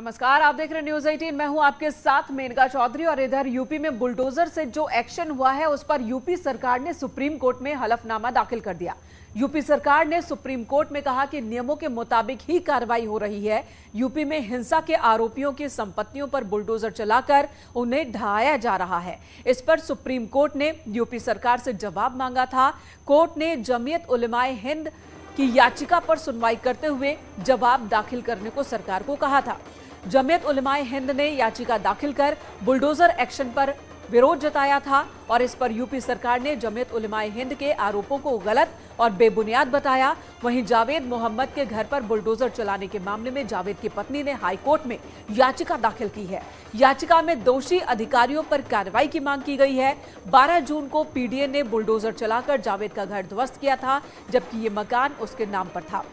नमस्कार, आप देख रहे हैं न्यूज 18। मैं हूं आपके साथ मेनका चौधरी। और इधर यूपी में बुलडोजर से जो एक्शन हुआ है उस पर यूपी सरकार ने सुप्रीम कोर्ट में हलफनामा दाखिल कर दिया। यूपी सरकार ने सुप्रीम कोर्ट में कहा कि नियमों के मुताबिक ही कार्रवाई हो रही है। यूपी में हिंसा के आरोपियों की संपत्तियों पर बुलडोजर चलाकर उन्हें ढहाया जा रहा है। इस पर सुप्रीम कोर्ट ने यूपी सरकार से जवाब मांगा था। कोर्ट ने जमीयत उलेमाए हिंद की याचिका पर सुनवाई करते हुए जवाब दाखिल करने को सरकार को कहा था। जमीयत उलेमाए हिंद ने याचिका दाखिल कर बुलडोजर एक्शन पर विरोध जताया था और इस पर यूपी सरकार ने जमीयत उलेमाए हिंद के आरोपों को गलत और बेबुनियाद बताया। वहीं जावेद मोहम्मद के घर पर बुलडोजर चलाने के मामले में जावेद की पत्नी ने हाई कोर्ट में याचिका दाखिल की है। याचिका में दोषी अधिकारियों पर कार्रवाई की मांग की गई है। 12 जून को पीडीए ने बुलडोजर चलाकर जावेद का घर ध्वस्त किया था, जबकि ये मकान उसके नाम पर था।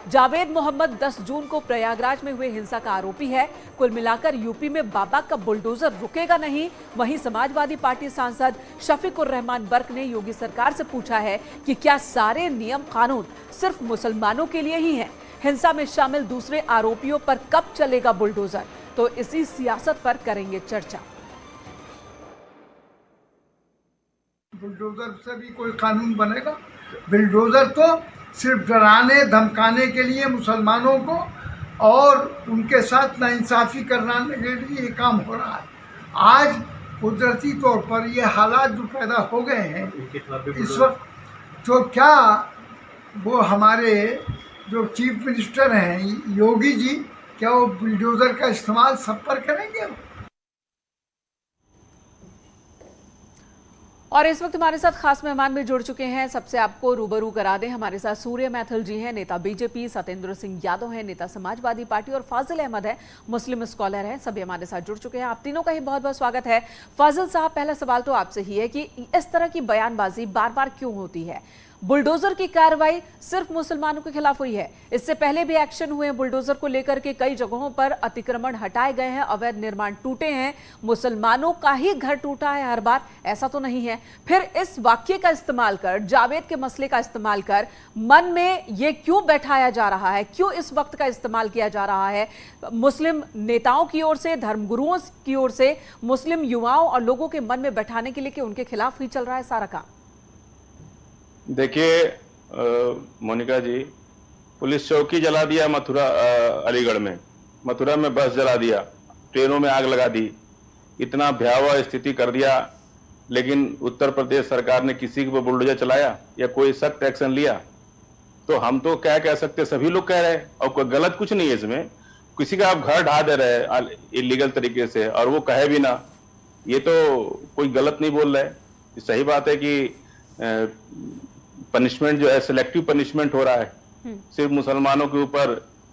जावेद मोहम्मद 10 जून को प्रयागराज में हुए हिंसा का आरोपी है। कुल मिलाकर यूपी में बाबा का बुलडोजर रुकेगा नहीं। वहीं समाजवादी पार्टी सांसद शफीकुर रहमान बर्क ने योगी सरकार से पूछा है कि क्या सारे नियम कानून सिर्फ मुसलमानों के लिए ही हैं? हिंसा में शामिल दूसरे आरोपियों पर कब चलेगा बुलडोजर? तो इसी सियासत पर करेंगे चर्चा। बुलडोजर से भी कोई कानून बनेगा? बुलडोजर तो सिर्फ डराने धमकाने के लिए मुसलमानों को और उनके साथ नाइंसाफी कराने के लिए ये काम हो रहा है। आज कुदरती तौर पर ये हालात जो पैदा हो गए हैं इस वक्त, तो क्या वो हमारे जो चीफ मिनिस्टर हैं योगी जी, क्या वो बुलडोजर का इस्तेमाल सब पर करेंगे? और इस वक्त हमारे साथ खास मेहमान भी जुड़ चुके हैं। सबसे आपको रूबरू करा दें, हमारे साथ सूर्य मैथिल जी हैं, नेता बीजेपी, सत्येंद्र सिंह यादव हैं, नेता समाजवादी पार्टी, और फाजिल अहमद है, मुस्लिम स्कॉलर हैं। सभी हमारे साथ जुड़ चुके हैं। आप तीनों का ही बहुत बहुत स्वागत है। फाजिल साहब, पहला सवाल तो आपसे ही है कि इस तरह की बयानबाजी बार बार क्यों होती है? बुलडोजर की कार्रवाई सिर्फ मुसलमानों के खिलाफ हुई है। इससे पहले भी एक्शन हुए हैं बुलडोजर को लेकर के। कई जगहों पर अतिक्रमण हटाए गए हैं, अवैध निर्माण टूटे हैं, मुसलमानों का ही घर टूटा है हर बार, ऐसा तो नहीं है। फिर इस वाक्य का इस्तेमाल कर, जावेद के मसले का इस्तेमाल कर मन में ये क्यों बैठाया जा रहा है? क्यों इस वक्त का इस्तेमाल किया जा रहा है मुस्लिम नेताओं की ओर से, धर्मगुरुओं की ओर से, मुस्लिम युवाओं और लोगों के मन में बैठाने के लिए कि उनके खिलाफ ही चल रहा है सारा काम? देखिए मोनिका जी, पुलिस चौकी जला दिया मथुरा, अलीगढ़ में, मथुरा में बस जला दिया, ट्रेनों में आग लगा दी, इतना भयावह स्थिति कर दिया, लेकिन उत्तर प्रदेश सरकार ने किसी के ऊपर बुलडोजर चलाया या कोई सख्त एक्शन लिया? तो हम तो क्या कह सकते, सभी लोग कह रहे हैं और कोई गलत कुछ नहीं है इसमें। किसी का आप घर ढा दे रहे हैं इलीगल तरीके से और वो कहे भी ना, ये तो कोई गलत नहीं बोल रहे। सही बात है कि पनिशमेंट जो है सिलेक्टिव पनिशमेंट हो रहा है। सिर्फ मुसलमानों के ऊपर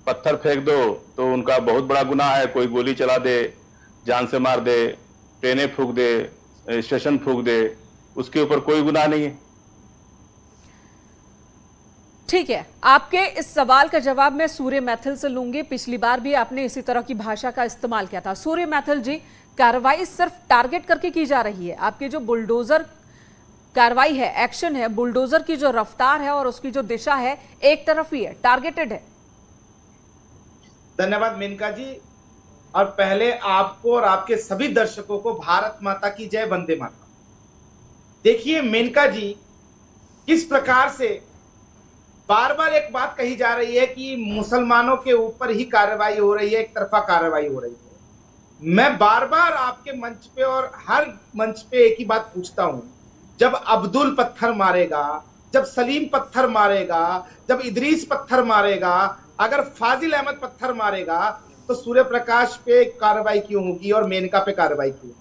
पत्थर फेंक दो तो उनका बहुत बड़ा गुनाह है। कोई गोली चला दे, जान से मार दे, ट्रेनें फूंक दे, स्टेशन फूंक दे, उसके ऊपर कोई गुनाह नहीं है। ठीक है, आपके इस सवाल का जवाब मैं सूर्य मैथिल से लूंगी। पिछली बार भी आपने इसी तरह की भाषा का इस्तेमाल किया था। सूर्य मैथिल जी, कार्रवाई सिर्फ टारगेट करके की जा रही है। आपकी जो बुलडोजर कार्रवाई है, एक्शन है, बुलडोजर की जो रफ्तार है और उसकी जो दिशा है एक तरफ ही है, टारगेटेड है। धन्यवाद मेनका जी। और पहले आपको और आपके सभी दर्शकों को भारत माता की जय, वंदे मातरम। देखिए मेनका जी, किस प्रकार से बार बार एक बात कही जा रही है कि मुसलमानों के ऊपर ही कार्रवाई हो रही है, एक तरफा कार्रवाई हो रही है। मैं बार बार आपके मंच पे और हर मंच पे एक ही बात पूछता हूं, जब अब्दुल पत्थर मारेगा, जब सलीम पत्थर मारेगा, जब इदरीस पत्थर मारेगा, अगर फाजिल अहमद पत्थर मारेगा, तो सूर्य प्रकाश पे कार्रवाई क्यों होगी और मेनका पे कार्रवाई क्यों?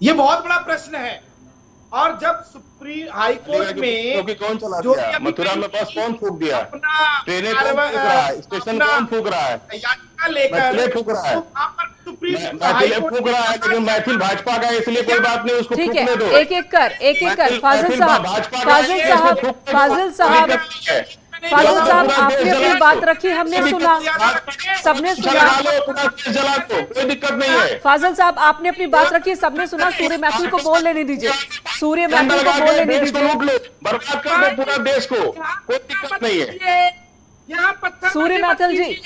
ये बहुत बड़ा प्रश्न है। और जब सुप्रीम हाई कोर्ट में कौन चला जो दिया? मथुरा में बस कौन फूंक दिया? ट्रेनें कौन फूंक रहा है? स्टेशन कौन फूंक रहा है? याचिका लेकर फूंक रहा है, सुप्रीम फूंक रहा है, लेकिन मैथिल भाजपा का, इसलिए कोई बात नहीं, उसको ठीक है, फूंकने दो। एक एक कर फाजिल साहब, आपने अपनी बात रखी, हमने सुना, सबने सुना। जला दो, कोई दिक्कत नहीं है। फाजिल साहब, आपने अपनी बात रखी, सबने सुना। सूर्य मैथिल को बोल लेने दीजिए, सूर्य मैथिल को बोल लेने दीजिए। बर्बाद कर दो पूरा देश को, कोई दिक्कत नहीं है। सूर्य मैथिल जी,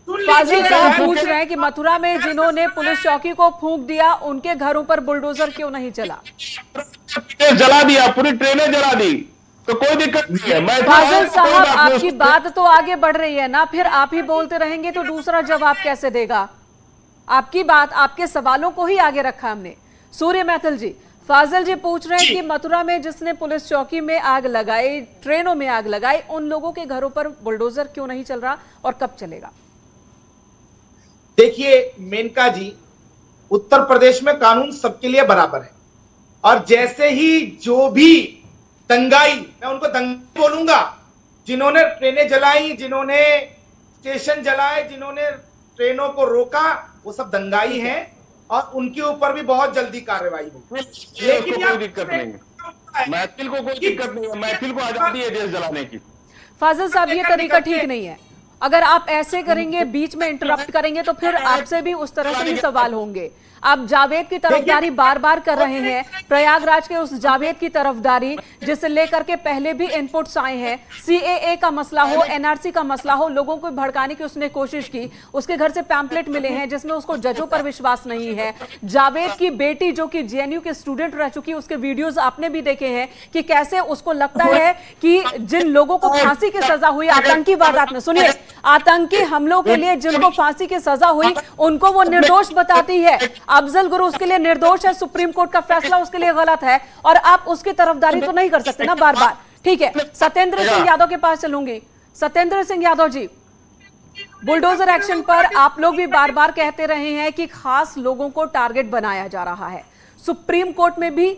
फाजिल साहब पूछ रहे हैं कि मथुरा में जिन्होंने पुलिस चौकी को फूंक दिया उनके घरों पर बुलडोजर क्यों नहीं चला? जला दिया, पूरी ट्रेनें जला दी, तो कोई दिक्कत नहीं है। मैं फाजिल साहब आपकी बात तो आगे बढ़ रही है ना, फिर आप ही बोलते रहेंगे तो दूसरा जवाब कैसे देगा? आपकी बात, आपके सवालों को ही आगे रखा हमने। सूर्य मैथिल जी, फाजिल जी पूछ रहे हैं कि मथुरा में जिसने पुलिस चौकी में आग लगाई, ट्रेनों में आग लगाई, उन लोगों के घरों पर बुलडोजर क्यों नहीं चल रहा और कब चलेगा? देखिए मेनका जी, उत्तर प्रदेश में कानून सबके लिए बराबर है, और जैसे ही जो भी दंगाई, मैं उनको दंगाई बोलूंगा, जिन्होंने ट्रेनें जलाई, जिन्होंने स्टेशन जलाए, जिन्होंने ट्रेनों को रोका, वो सब दंगाई हैं और उनके ऊपर भी बहुत जल्दी कार्रवाई होगी। लेकिन कोई दिक्कत नहीं है, महफिल को कोई दिक्कत नहीं है, महफिल को आजादी है देश जलाने की। फाजिल साहब ये तरीका ठीक नहीं है। अगर आप ऐसे करेंगे, बीच में इंटरप्ट करेंगे, तो फिर आपसे भी उस तरह से ही सवाल होंगे। आप जावेद की तरफदारी बार बार कर रहे हैं, प्रयागराज के उस जावेद की तरफदारी जिसे लेकर के पहले भी इनपुट्स आए हैं। सीएए का मसला हो, एनआरसी का मसला हो, लोगों को भड़काने की उसने कोशिश की, उसके घर से पैम्पलेट मिले हैं जिसमें उसको जजों पर विश्वास नहीं है। जावेद की बेटी जो कि जेएनयू के स्टूडेंट रह चुकी, उसके वीडियोज आपने भी देखे हैं कि कैसे उसको लगता है कि जिन लोगों को फांसी की सजा हुई आतंकी वारदात में, सुनिए, आतंकी हमलों के लिए जिनको फांसी की सजा हुई उनको वो निर्दोष बताती है। अफजल गुरु उसके लिए निर्दोष है, सुप्रीम कोर्ट का फैसला उसके लिए गलत है, और आप उसकी तरफदारी तो नहीं कर सकते ना बार बार। ठीक है, सत्येंद्र सिंह यादव के पास चलूंगी। सत्येंद्र सिंह यादव जी, बुलडोजर एक्शन पर आप लोग भी बार बार कहते रहे हैं कि खास लोगों को टारगेट बनाया जा रहा है। सुप्रीम कोर्ट में भी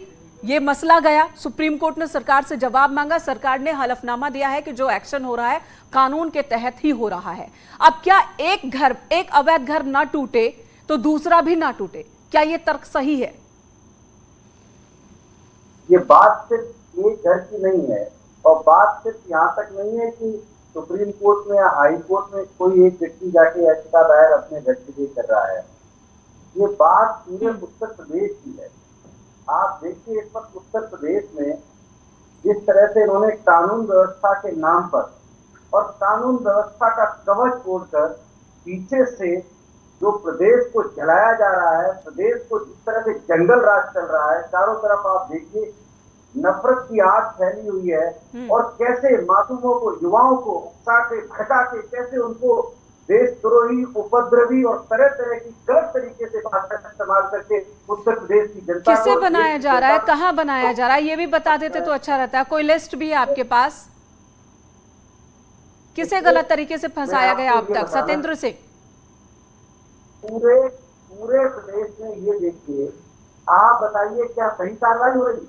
ये मसला गया, सुप्रीम कोर्ट ने सरकार से जवाब मांगा, सरकार ने हलफनामा दिया है कि जो एक्शन हो रहा है कानून के तहत ही हो रहा है। अब क्या एक अवैध घर ना टूटे तो दूसरा भी ना टूटे, क्या ये तर्क सही है? ये बात सिर्फ एक घर की नहीं है, और बात सिर्फ यहाँ तक नहीं है कि सुप्रीम कोर्ट में या हाई कोर्ट में कोई एक व्यक्ति जाके याचिका दायर अपने घर के लिए कर रहा है। ये बात पूरे उत्तर प्रदेश की है। आप देखिए इस वक्त उत्तर प्रदेश में जिस तरह से इन्होंने कानून व्यवस्था के नाम पर और कानून व्यवस्था का कवच ओढ़कर पीछे से जो प्रदेश को जलाया जा रहा है, प्रदेश को जिस तरह से जंगल राज चल रहा है, चारों तरफ आप देखिए नफरत की आग फैली हुई है, और कैसे मासूमों को, युवाओं को उकसा के, भड़का के, कैसे उनको देशद्रोही, उपद्रवी और तरह तरह की गलत तरीके से भाषा का इस्तेमाल करके उत्तर प्रदेश की जनता किसे बनाया जा रहा है, कहाँ बनाया जा रहा है, ये भी बता देते तो अच्छा रहता है। कोई लिस्ट भी है आपके पास? किसे गलत तरीके से फंसाया गया अब तक? सत्येंद्र सिंह, पूरे प्रदेश में ये देखिए, आप बताइए क्या सही कार्रवाई हो रही?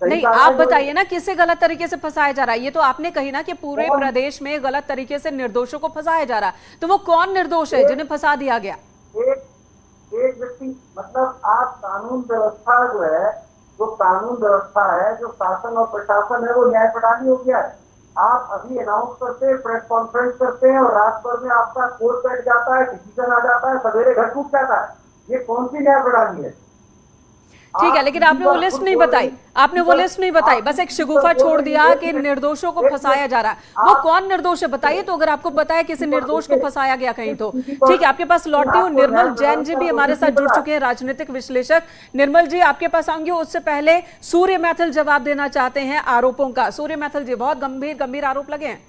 नहीं, आप बताइए ना किसे गलत तरीके से फंसाया जा रहा है। ये तो आपने कही ना कि पूरे प्रदेश में गलत तरीके से निर्दोषों को फंसाया जा रहा है, तो वो कौन निर्दोष है जिन्हें फंसा दिया गया? एक व्यक्ति, मतलब आप कानून व्यवस्था जो है, जो कानून व्यवस्था है, जो शासन और प्रशासन है, वो न्याय प्रणाली हो गया है। आप अभी अनाउंस करते हैं, प्रेस कॉन्फ्रेंस करते हैं, और रात भर में आपका कोर्ट बैठ जाता है, डिसीजन आ जाता है, सवेरे घर टूट जाता है। ये कौन सी न्याय प्रणाली है? ठीक है, लेकिन आपने वो लिस्ट नहीं बताई, आपने वो लिस्ट नहीं बताई, बस एक शगुफा छोड़ दिया कि निर्दोषों को फंसाया जा रहा है। वो कौन निर्दोष है बताइए, तो अगर आपको पता है किसी निर्दोष को फंसाया गया कहीं तो ठीक है। आपके पास लौटती हूँ, निर्मल जैन जी भी हमारे साथ जुड़ चुके हैं, राजनीतिक विश्लेषक। निर्मल जी आपके पास आऊंगी, उससे पहले सूर्य मैथिल जवाब देना चाहते हैं आरोपों का। सूर्य मैथिल जी, बहुत गंभीर आरोप लगे हैं।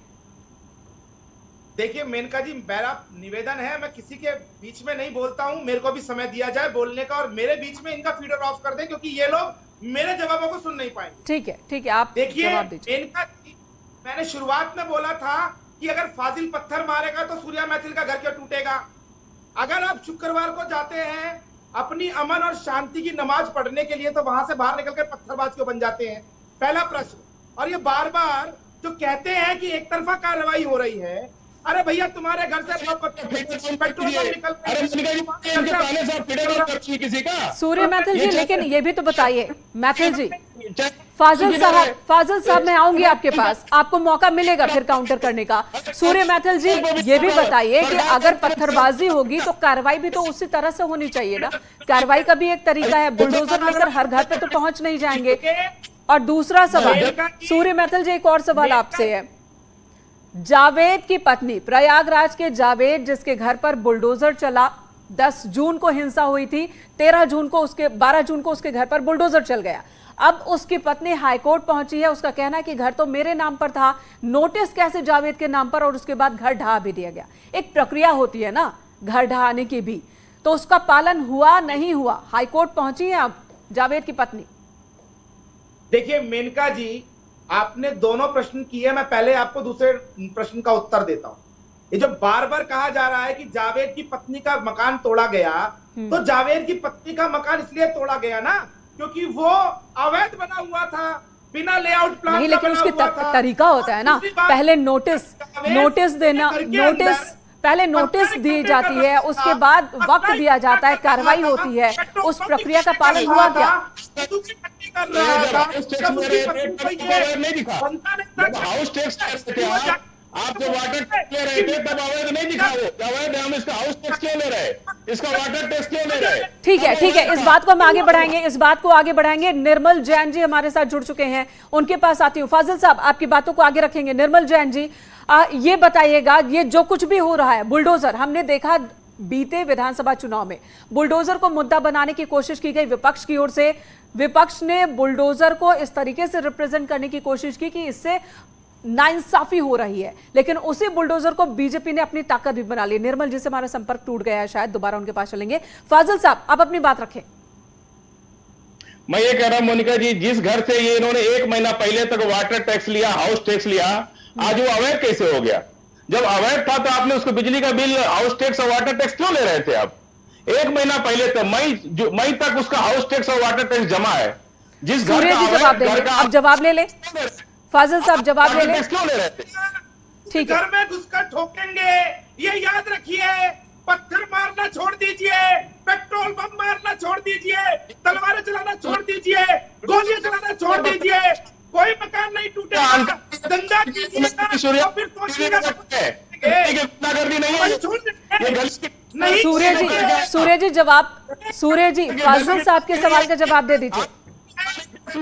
देखिए मेनका जी, मेरा निवेदन है, मैं किसी के बीच में नहीं बोलता हूं, मेरे को भी समय दिया जाए बोलने का, और मेरे बीच में इनका फीडर ऑफ कर दें, क्योंकि ये लोग मेरे जवाबों को सुन नहीं पाएंगे। ठीक है, आप देखिए जवाब दीजिए। मेनका जी, मैंने शुरुआत में बोला था कि अगर फाजिल पत्थर मारेगा तो सूर्या मैथिल का घर क्यों टूटेगा? अगर आप शुक्रवार को जाते हैं अपनी अमन और शांति की नमाज पढ़ने के लिए, तो वहां से बाहर निकलकर पत्थरबाज क्यों बन जाते हैं? पहला प्रश्न। और ये बार बार जो कहते हैं कि एक तरफा कार्रवाई हो रही है, अरे भैया तुम्हारे घर से सूर्य मैथिल जी, लेकिन ये भी तो बताइए मैथिल जी, फाजिल साहब मैं आऊंगी आपके पास, आपको मौका मिलेगा फिर काउंटर करने का। सूर्य मैथिल जी, ये भी बताइए कि अगर पत्थरबाजी होगी तो कार्रवाई भी तो उसी तरह से होनी चाहिए ना। कार्रवाई का भी एक तरीका है, बुलडोजर लेकर हर घर पे तो पहुंच नहीं जाएंगे। और दूसरा सवाल सूर्य मैथिल जी, एक और सवाल आपसे है, जावेद की पत्नी, प्रयागराज के जावेद, जिसके घर पर बुलडोजर चला, 10 जून को हिंसा हुई थी, 12 जून को उसके घर पर बुलडोजर चल गया। अब उसकी पत्नी हाईकोर्ट पहुंची है। उसका कहना है कि घर तो मेरे नाम पर था, नोटिस कैसे जावेद के नाम पर, और उसके बाद घर ढहा भी दिया गया। एक प्रक्रिया होती है ना घर ढहाने की भी, तो उसका पालन हुआ नहीं हुआ। हाईकोर्ट पहुंची है अब जावेद की पत्नी। देखिए मेनका जी, आपने दोनों प्रश्न किए, मैं पहले आपको दूसरे प्रश्न का उत्तर देता हूं। ये जो बार बार कहा जा रहा है कि जावेद की पत्नी का मकान तोड़ा गया, तो जावेद की पत्नी का मकान इसलिए तोड़ा गया ना क्योंकि वो अवैध बना हुआ था, बिना लेआउट प्लान नहीं, लेकिन उसकी तरीका होता है ना, पहले नोटिस देना, पहले नोटिस दी जाती है, उसके बाद वक्त दिया जाता है, कार्रवाई होती है। उस प्रक्रिया का पालन हुआ क्या? हाउस टैक्स आप जो वाटर टैक्स ले रहे थे तब अवैध नहीं दिखा, वो अवैध है। हम इसका हाउस टैक्स क्यों ले रहे, इसका वाटर टैक्स क्यों ले रहे? ठीक है, इस बात को हम आगे बढ़ाएंगे। निर्मल जैन जी हमारे साथ जुड़ चुके हैं, उनके पास आती हूँ। फाजिल साहब, आपकी बातों को आगे रखेंगे। निर्मल जैन जी, ये बताइएगा, ये जो कुछ भी हो रहा है, बुलडोजर, हमने देखा बीते विधानसभा चुनाव में बुलडोजर को मुद्दा बनाने की कोशिश की गई विपक्ष की ओर से। विपक्ष ने बुलडोजर को इस तरीके से रिप्रेजेंट करने की कोशिश की कि इससे नाइंसाफी हो रही है, लेकिन उसी बुलडोजर को बीजेपी ने अपनी ताकत भी बना ली। निर्मल जी से हमारा संपर्क टूट गया है, शायद दोबारा उनके पास चलेंगे। फाजिल साहब, आप अपनी बात रखें। मैं ये कह रहा हूं मोनिका जी, जिस घर से ये इन्होंने 1 महीना पहले तक वाटर टैक्स लिया, हाउस टैक्स लिया, आज वो अवैध कैसे हो गया? जब अवैध था तो आपने उसको बिजली का बिल, हाउस टैक्स और वाटर टैक्स क्यों ले रहे थे? आप 1 महीना पहले तो मई तक उसका हाउस टैक्स और वाटर टैक्स जमा है। जिस घर सूर्य जी जवाब देंगे, अब जवाब ले ले। फाजिल साहब जवाब ले ले। क्यों ले रहे थे? ठीक है, घर में घुसकर ठोकेंगे, ये याद रखिए। पत्थर मारना छोड़ दीजिए, पेट्रोल बम मारना छोड़ दीजिए, तलवारें चलाना छोड़ दीजिए, गोलियां चलाना छोड़ दीजिए, कोई मकान नहीं टूटेगा। धंधा कीजिएगा तो फिर सोचिएगा नहीं। सूर्य जी जवाब, सूर्य जी फाजिल साहब के सवाल का जवाब दे दीजिए।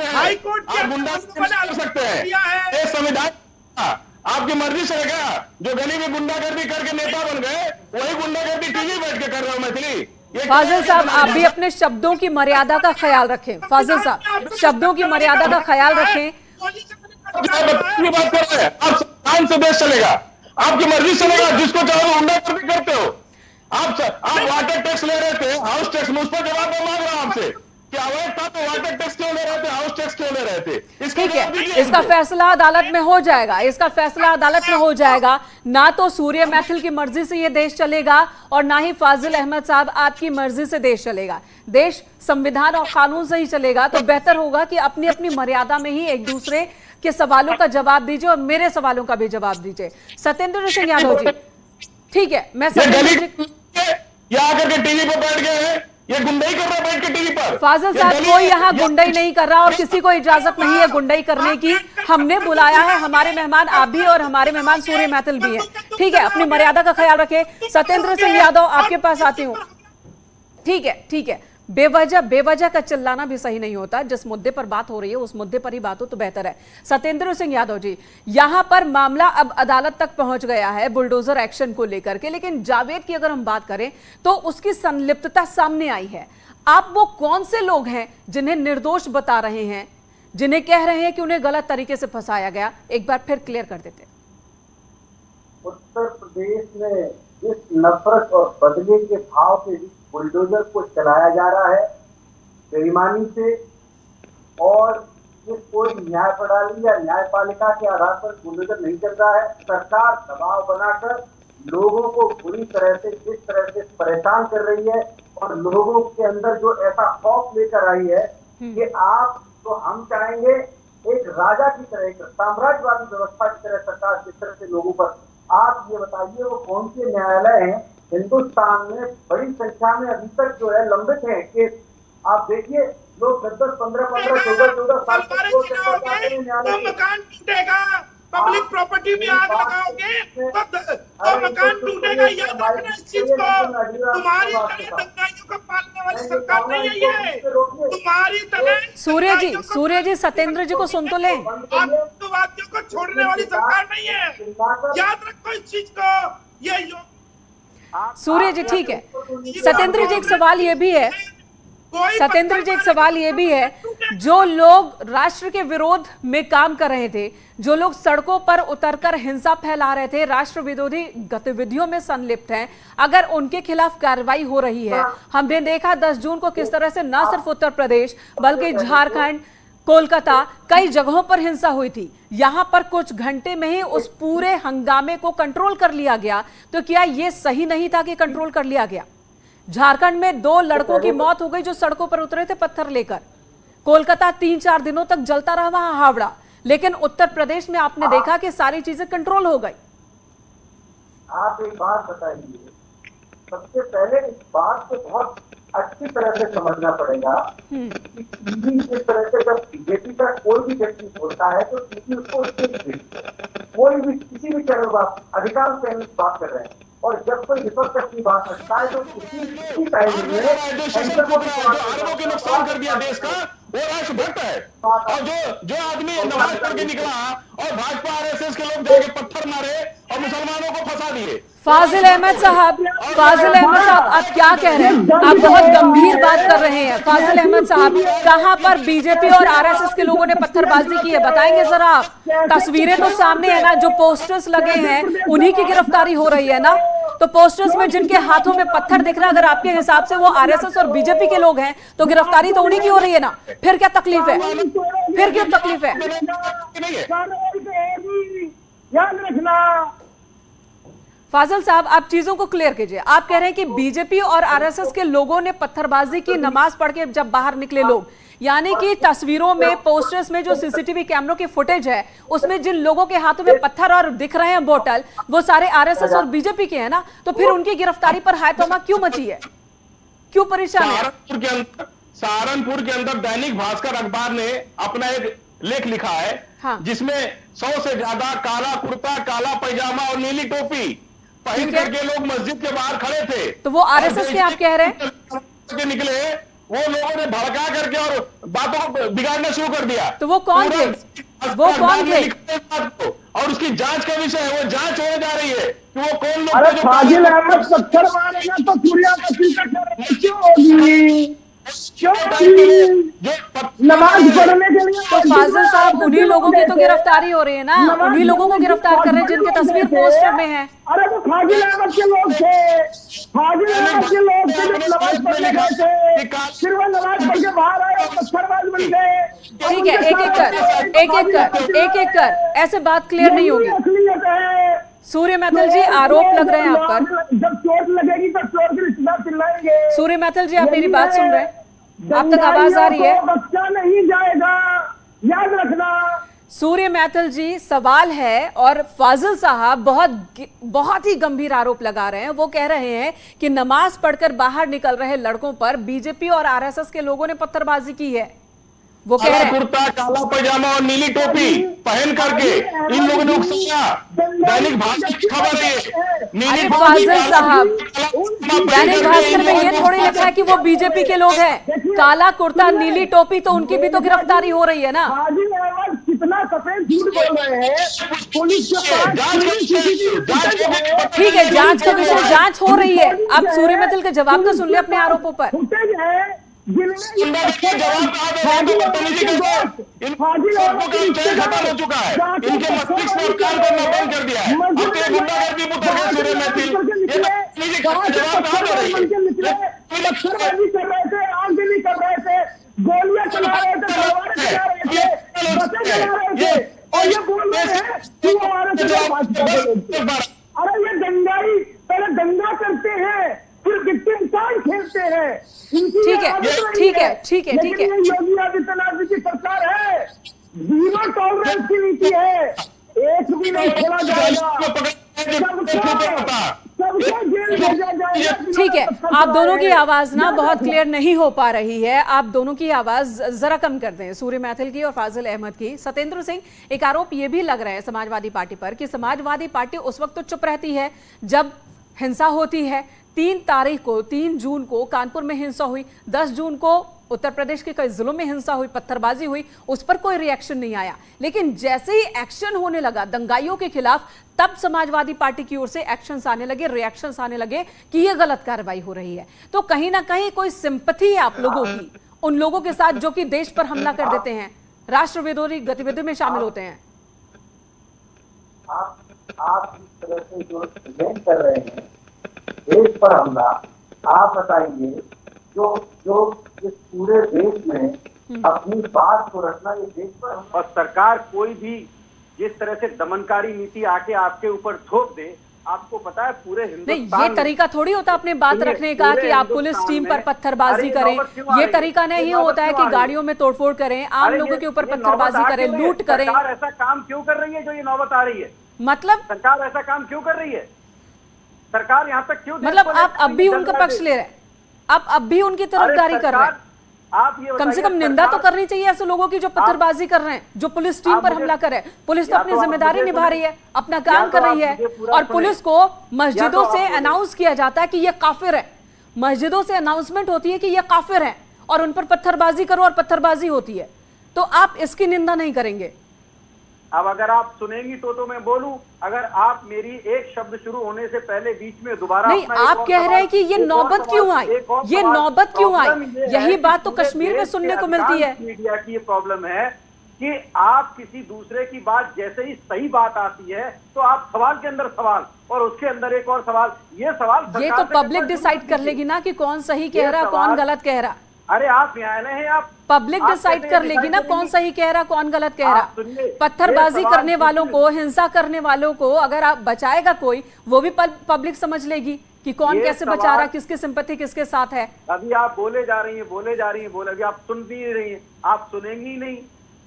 हाईकोर्ट कर सकते हैं, ये संविधान आपकी मर्जी से रहेगा। जो गली में गुंडागर्दी करके नेता बन गए, वही गुंडागर्दी टीवी बैठ के कर रहे हो मैथिली। फाजिल साहब, आप भी अपने शब्दों की मर्यादा का ख्याल रखें। फाजिल साहब, शब्दों की मर्यादा का ख्याल रखें। बात कर रहे हैं आप, संविधान से देश चलेगा, आपकी मर्जी से चलेगा। जिसको चाहो गुंडागर्दी करते हो आप वाटर टैक्स ले रहे थे, हाउस टैक्स में, उस पर जवाब मैं मांग रहा हूं आपसे कि अवैध था तो वाटर टैक्स क्यों ले रहे थे, हाउस टैक्स क्यों ले रहे थे? ठीक है, इसका फैसला अदालत में हो जाएगा, इसका फैसला अदालत में हो जाएगा। ना तो सूर्य मैथिल की मर्जी से ये देश चलेगा और ना ही फाजिल अहमद साहब आपकी मर्जी से देश चलेगा। देश संविधान और कानून से ही चलेगा। तो बेहतर होगा कि अपनी अपनी मर्यादा में ही एक दूसरे के सवालों का जवाब दीजिए और मेरे सवालों का भी जवाब दीजिए। सत्येंद्र सिंह यादव जी, ठीक है, मैं सत्येंद्र जी आकर के टीवी पर बैठ गए हैं, ये गुंडाई कर रहा है बैठ के टीवी पर। फाजिल साहब, कोई यहाँ गुंडाई नहीं कर रहा और किसी को इजाजत नहीं है गुंडाई करने की। हमने बुलाया है, हमारे मेहमान आप भी और हमारे मेहमान सूर्य मैथिल भी हैं। ठीक है, अपनी मर्यादा का ख्याल रखें। सत्येंद्र सिंह यादव, आपके पास आती हूँ। ठीक है, बेवजह का चिल्लाना भी सही नहीं होता। जिस मुद्दे पर बात हो रही है उस मुद्दे पर ही बात हो तो बेहतर है। सत्येंद्र सिंह यादव जी, यहां पर मामला अब अदालत तक पहुंच गया है बुलडोजर एक्शन को लेकर के, लेकिन जावेद की अगर हम बात करें तो उसकी संलिप्तता सामने आई है। आप वो कौन से लोग हैं जिन्हें निर्दोष बता रहे हैं, जिन्हें कह रहे हैं कि उन्हें गलत तरीके से फंसाया गया? एक बार फिर क्लियर कर देते। उत्तर प्रदेश में जिस नफरत और बदले के भाव के बुलडोजर को चलाया जा रहा है बेईमानी से, और ये कोई न्याय प्रणाली या न्यायपालिका के आधार पर बुलडोजर नहीं चल रहा है। सरकार दबाव बनाकर लोगों को बुरी तरह से, जिस तरह से परेशान कर रही है और लोगों के अंदर जो ऐसा खौफ लेकर आई है कि आप, तो हम चाहेंगे एक राजा की तरह, एक साम्राज्यवादी व्यवस्था की तरह सरकार जिस तरह से लोगों पर, आप ये बताइए वो कौन से न्यायालय हैं हिंदुस्तान में बड़ी संख्या में अभी तक जो है लंबित है केस। आप देखिए, लोग 10-10, 15-15, 14-14 साल तक मकान टूटेगा, पब्लिक प्रॉपर्टी में आग लगाओगे तो मकान टूटेगा। याद रखना इस चीज को। तुम्हारी तरह दंगाइयों का पालने वाली सरकार नहीं है ये। तुम्हारी तरह सूर्य जी सत्येंद्र जी को सुन तो लें। आतंकवादियों को छोड़ने वाली सरकार नहीं है, याद रखो इस चीज को। ये सूर्य जी ठीक है। सत्येंद्र जी एक सवाल ये भी है, सत्येंद्र जी एक सवाल ये भी है, जो लोग राष्ट्र के विरोध में काम कर रहे थे, जो लोग सड़कों पर उतरकर हिंसा फैला रहे थे, राष्ट्र विरोधी गतिविधियों में संलिप्त हैं, अगर उनके खिलाफ कार्रवाई हो रही है, हमने देखा 10 जून को किस तरह से न सिर्फ उत्तर प्रदेश बल्कि झारखंड, कोलकाता, कई जगहों पर हिंसा हुई थी, यहां पर कुछ घंटे में ही उस पूरे हंगामे को कंट्रोल कर लिया गया, तो क्या यह सही नहीं था कि कंट्रोल कर लिया गया? झारखंड में 2 लड़कों की मौत हो गई जो सड़कों पर उतरे थे पत्थर लेकर, कोलकाता 3-4 दिनों तक जलता रहा वहां हावड़ा, लेकिन उत्तर प्रदेश में आपने देखा कि सारी चीजें कंट्रोल हो गई। आप एक बात बताइए, सबसे पहले इस बात को बहुत अच्छी तरह से समझना पड़ेगा कि टीवी जिस तरह से जब बीजेपी का कोई भी व्यक्ति बोलता है तो टीवी उसको कोई भी किसी भी चैनल बात, अधिकांश चैनल बात कर रहे हैं, और जब कोई विपक्ष की बात रखता है तो उसी टाइम में अरबों के नुकसान कर दिया देश का, वो राष्ट्रभक्त है। और जो आदमी नमाज पढ़ के निकला और भाजपा आरएसएस के लोग जाके पत्थर मारे और मुसलमानों को फंसा दिए। फाजिल अहमद साहब, फाजिल अहमद साहब आप क्या कह रहे हैं? आप बहुत गंभीर बात कर रहे हैं। फाजिल अहमद साहब, कहां पर बीजेपी और आरएसएस के लोगों ने पत्थरबाजी की है, बताएंगे जरा आप? तस्वीरें तो सामने है ना, जो पोस्टर्स लगे हैं उन्हीं की गिरफ्तारी हो रही है ना, तो पोस्टर्स में जिनके हाथों में पत्थर दिख रहा है, अगर आपके हिसाब से वो आरएसएस और बीजेपी के लोग हैं तो गिरफ्तारी तो उन्हीं की हो रही है ना, फिर क्या तकलीफ है? फिर क्यों तकलीफ है? याद रखना। फाजिल साहब आप चीजों को क्लियर कीजिए। आप कह रहे हैं कि बीजेपी और आरएसएस के लोगों ने पत्थरबाजी की, नमाज पढ़ के जब बाहर निकले लोग, यानी कि तस्वीरों में, पोस्टर्स में जो सीसीटीवी कैमरों की फुटेज है उसमें जिन लोगों के हाथों में पत्थर और दिख रहे हैं बोतल, वो सारे आरएसएस और बीजेपी के हैं ना, तो फिर उनकी गिरफ्तारी पर हायतोमा क्यों मची है, क्यों परेशान है? सहारनपुर के अंदर दैनिक भास्कर अखबार ने अपना एक लेख लिखा है, हाँ। जिसमें 100 से ज्यादा काला कुर्ता, काला पैजामा और नीली टोपी पहन करके लोग मस्जिद के बाहर खड़े थे। तो वो आरएसएस के आप कह रहे हैं? निकले वो लोगों ने भड़का करके और बातों को बिगाड़ना शुरू कर दिया। तो वो कौन थे? वो कौन थे? और उसकी जांच का विषय है, वो जांच होने जा रही है कि वो कौन लोग। अरे फाजिल अहमद पत्थर मारेगा तो सूर्या का सीधा क्यों होगी? नमाज पढ़ने के लिए तो फाजिल साहब उन्हीं लोगों की तो गिरफ्तारी हो रही है ना, उन्हीं लोगों को गिरफ्तार कर रहे हैं जिनके तस्वीर पोस्टर में है। अरे वो फाजिल अहमद के लोग थे, फाजिल अहमद के लोग थे जो नमाज पढ़ने गए थे, फिर वो नमाज पढ़ के बाहर आए और पत्थरबाज बन गए। ठीक है, एक एक कर ऐसे बात क्लियर नहीं होगी। सूर्य मैथिल जी आरोप लग रहे हैं आप पर, जब चोट लगेगी तो चोट के रिश्तेदार चिल्लाएंगे। सूर्य मैथिल जी आप मेरी बात सुन रहे हैं? आप तक आवाज आ रही है? बख्शा नहीं जाएगा, याद रखना। सूर्य मैथिल जी सवाल है, और फाजिल साहब बहुत ही गंभीर आरोप लगा रहे हैं। वो कह रहे हैं कि नमाज पढ़कर बाहर निकल रहे लड़कों पर बीजेपी और आरएसएस के लोगों ने पत्थरबाजी की है। वो कह रहे हैं कुर्ता, काला पैजामा और नीली टोपी पहन करके इन लोगों ने उकसाया। दैनिक भास्कर की खबर है। अरे फाजिल साहब, दैनिक भास्कर में ये थोड़ी लिखा है कि वो बीजेपी के लोग हैं। काला कुर्ता, नीली टोपी, तो उनकी भी तो गिरफ्तारी हो रही है ना। कितना सफेद झूठ बोल रहे हैं पुलिस के पास। ठीक है, जांच का विषय, जांच हो रही है। अब सूर्य मैथिल के जवाब तो सुन ले अपने आरोपों पर। खत्म हो चुका है, इनके मस्तिष्क में काम करना बंद कर दिया है। अब तो ये गुंडागर्दी मुद्दा है। सूर्य मैथिल पत्थरबाजी कर रहे थे, आगजनी कर रहे थे, गोलियां चला रहे थे, तलवारें चला रहे थे, बसें चला रहे थे, और ये बोल रहे हैं कि वो हमारे। अरे ये दंगाई, पहले दंगा करते हैं फिर विक्टिम कार्ड खेलते हैं। ठीक है, ठीक है, ठीक है, ठीक है। योगी आदित्यनाथ जी की सरकार है, जीरो टॉलरेंस की नीति है, एक भी नहीं खोला जाएगा, ठीक है। आप दोनों की आवाज ना बहुत क्लियर नहीं हो पा रही है, आप दोनों की आवाज जरा कम कर दें, सूर्य मैथिल की और फाजिल अहमद की। सत्येंद्र सिंह, एक आरोप ये भी लग रहा है समाजवादी पार्टी पर कि समाजवादी पार्टी उस वक्त तो चुप रहती है जब हिंसा होती है। 3 तारीख को, 3 जून को कानपुर में हिंसा हुई, 10 जून को उत्तर प्रदेश के कई जिलों में हिंसा हुई, पत्थरबाजी हुई, उस पर कोई रिएक्शन नहीं आया। लेकिन जैसे ही एक्शन होने लगा दंगाइयों के खिलाफ, तब समाजवादी पार्टी की ओर से एक्शंस आने लगे, रिएक्शंस आने लगे कि यह गलत कार्रवाई हो रही है। तो कहीं ना कहीं कोई सिंपैथी है आप लोगों की उन लोगों के साथ जो कि देश पर हमला कर देते हैं, राष्ट्र विरोधी गतिविधियों में शामिल होते हैं। आप इस तरह से जो प्रेजेंट कर रहे हैं देश पर हमला, आप बताइए जो इस पूरे देश में अपनी बात को रखना, ये देश पर हमला। और सरकार कोई भी जिस तरह से दमनकारी नीति आके आपके ऊपर थोप दे, आपको पता है पूरे नहीं, हिंदुस्तान ये तरीका थोड़ी होता अपने बात रखने का कि आप पुलिस टीम पर पत्थरबाजी करें। ये तरीका नहीं होता है कि गाड़ियों में तोड़फोड़ करें, आम लोगों के ऊपर पत्थरबाजी करें, लूट करें। सरकार ऐसा काम क्यों कर रही है जो ये नौबत आ रही है? मतलब सरकार ऐसा काम क्यों कर रही है? सरकार यहाँ तक क्यों? मतलब आप अब भी उनका पक्ष ले रहे हैं, आप अब भी उनकी तरफदारी कर रहे हैं। आप ये कम से कम निंदा तो करनी चाहिए ऐसे लोगों की जो पत्थरबाजी कर रहे हैं, जो पुलिस टीम पर हमला कर रहे हैं। पुलिस तो अपनी जिम्मेदारी निभा रही है, अपना काम कर रही है। और पुलिस को मस्जिदों से अनाउंस किया जाता है कि ये काफिर है, मस्जिदों से अनाउंसमेंट होती है कि ये काफिर है और उन पर पत्थरबाजी करो और पत्थरबाजी होती है, तो आप इसकी निंदा नहीं करेंगे। अब अगर आप सुनेंगी तो मैं बोलूं, अगर आप मेरी एक शब्द शुरू होने से पहले बीच में दोबारा नहीं, आप कह रहे हैं कि ये नौबत क्यों आई, ये नौबत क्यों आई? यही बात तो कश्मीर में सुनने को मिलती है। मीडिया की ये प्रॉब्लम है कि आप किसी दूसरे की बात जैसे ही सही बात आती है तो आप सवाल के अंदर सवाल और उसके अंदर एक और सवाल, ये सवाल ये तो पब्लिक डिसाइड कर लेगी ना कि कौन सही कह रहा, कौन गलत कह रहा। अरे आप न्यायालय हैं, आप पब्लिक डिसाइड कर लेगी ना कौन सही कह रहा, कौन गलत कह रहा। पत्थरबाजी करने वालों को, हिंसा करने वालों को अगर आप बचाएगा कोई, वो भी पब्लिक समझ लेगी कि कौन कैसे बचा रहा, किसकी सिंपैथी किसके साथ है। अभी आप बोले जा रही हैं, अभी आप सुन भी रही हैं, आप सुनेंगी ही नहीं,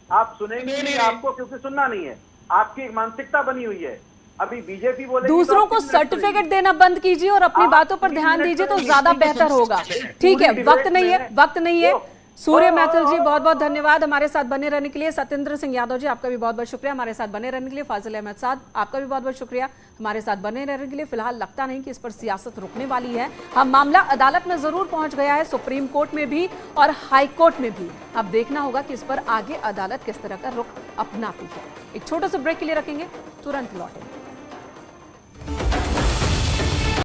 आप सुनेंगे नहीं, आपको क्योंकि सुनना नहीं है, आपकी एक मानसिकता बनी हुई है। अभी बीजेपी बोले दूसरों को सर्टिफिकेट देना बंद कीजिए और अपनी बातों पर ध्यान दीजिए तो ज्यादा बेहतर होगा। ठीक है, वक्त नहीं है। सूर्य मैथिल जी बहुत बहुत धन्यवाद हमारे साथ बने रहने के लिए। सत्येंद्र सिंह यादव जी आपका भी बहुत बहुत शुक्रिया हमारे साथ बने रहने के लिए। फाजिल अहमद साद आपका भी बहुत बहुत शुक्रिया हमारे साथ बने रहने के लिए। फिलहाल लगता नहीं कि इस पर सियासत रुकने वाली है। हम मामला अदालत में जरूर पहुंच गया है, सुप्रीम कोर्ट में भी और हाई कोर्ट में भी। अब देखना होगा कि इस पर आगे अदालत किस तरह का रुख अपनाती है। एक छोटे से ब्रेक के लिए रखेंगे, तुरंत लौटेंगे।